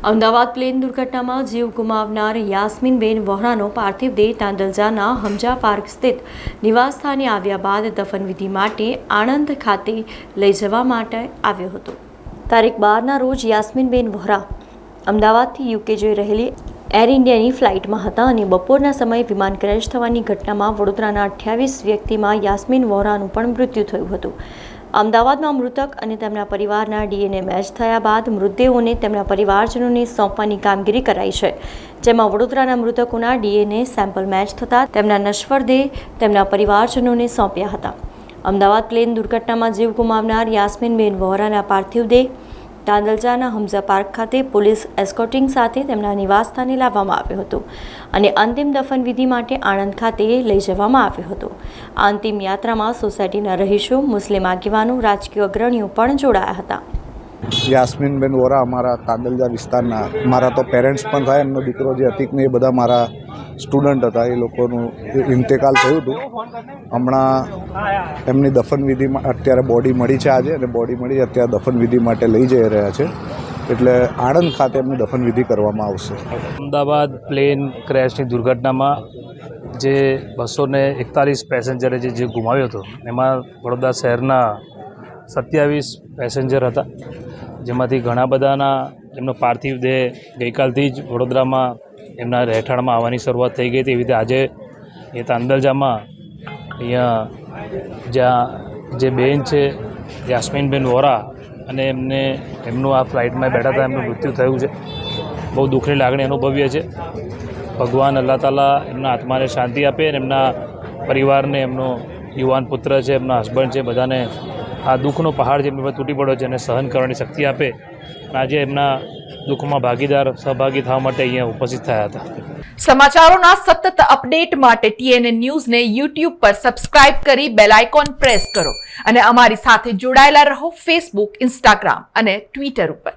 Ahmedabad plane દુર્ઘટનામાં જીવ ગુમાવનાર યાસ્મીનબેન વોહરાનો પાર્થિવ દેહ તાંદલજાના હમજા પાર્ક સ્થિત નિવાસસ્થાને આવ્યા બાદ દફનવિધિ માટે આણંદ ખાતે લઈ જવા માટે આવ્યો હતો। તારીખ 12ના રોજ યાસ્મીનબેન વોહરા અમદાવાદથી યુકે જઈ રહેલી એર ઇન્ડિયાની ફ્લાઇટમાં હતા અને બપોરના સમયે વિમાન ક્રેશ થવાની ઘટનામાં વડોદરાના 28 વ્યક્તિમાં યાસ્મીન વોહરાનું પણ મૃત્યુ થયું હતું। અમદાવાદમાં મૃતક અને તેમના પરિવારના ડીએનએ મેચ થયા બાદ મૃતદેહોને તેમના પરિવારજનોને સોંપવાની કામગીરી કરાઈ છે, જેમાં વડોદરાના મૃતકોના ડીએનએ સેમ્પલ મેચ થતાં તેમના નશ્વર દેહ તેમના પરિવારજનોને સોંપ્યા હતા। અમદાવાદ પ્લેન દુર્ઘટનામાં જીવ ગુમાવનાર યાસ્મીનબેન વોહરાના પાર્થિવ દેહ તાંદલજાના હમઝા પાર્ક ખાતે પોલીસ એસ્કોર્ટિંગ સાથે તેમના નિવાસસ્થાને લાવવામાં આવ્યો હતો અને અંતિમ દફનવિધિ માટે આણંદ ખાતે લઈ જવામાં આવ્યો હતો। આ અંતિમ યાત્રામાં સોસાયટીના રહીશો, મુસ્લિમ આગેવાનો, રાજકીય અગ્રણીઓ પણ જોડાયા હતા। યાસ્મીનબેન વોરા અમારા તાંદલજા વિસ્તારના, મારા તો પેરેન્ટ્સ પણ થાય, એમનો દીકરો જે અતિકને એ બધા મારા સ્ટુડન્ટ હતા, એ લોકોનું ઇન્તેકાલ થયું હતું। હમણાં એમની દફનવિધિમાં અત્યારે બોડી મળી છે આજે, અને બોડી મળી અત્યારે દફનવિધિ માટે લઈ જઈ રહ્યા છે, એટલે આણંદ ખાતે એમની દફનવિધિ કરવામાં આવશે। અમદાવાદ પ્લેન ક્રેશની દુર્ઘટનામાં જે 241 પેસેન્જરે જે ગુમાવ્યો હતો, એમાં વડોદરા શહેરના 27 પેસેન્જર હતા, જેમાંથી ઘણા બધાના એમનો પાર્થિવ દેહ ગઈકાલથી જ વડોદરામાં એમના રહેઠાણમાં આવવાની શરૂઆત થઈ ગઈ હતી। એવી રીતે આજે એ તાંદલજામાં અહીંયા જ્યાં જે બેન છે યાસ્મીનબેન વોરા, અને એમનું આ ફ્લાઇટમાં બેઠા હતા, એમનું મૃત્યુ થયું છે। બહુ દુઃખની લાગણી અનુભવીએ છીએ। ભગવાન અલ્લાહ તાલા એમના આત્માને શાંતિ આપે અને એમના પરિવારને, એમનો યુવાન પુત્ર છે, એમના હસબન્ડ છે, બધાને આ દુઃખનો પહાડ જે એમની પર તૂટી પડ્યો છે એને સહન કરવાની શક્તિ આપે। આજે એમના દુઃખમાં સહભાગી થવા માટે અહીંયા ઉપસ્થિત થયા હતા। સમાચારોના સતત અપડેટ માટે TNN ન્યૂઝને YouTube પર સબસ્ક્રાઇબ કરી બેલ આઇકોન પ્રેસ કરો અને અમારી સાથે જોડાયેલા રહો Facebook, Instagram અને Twitter ઉપર।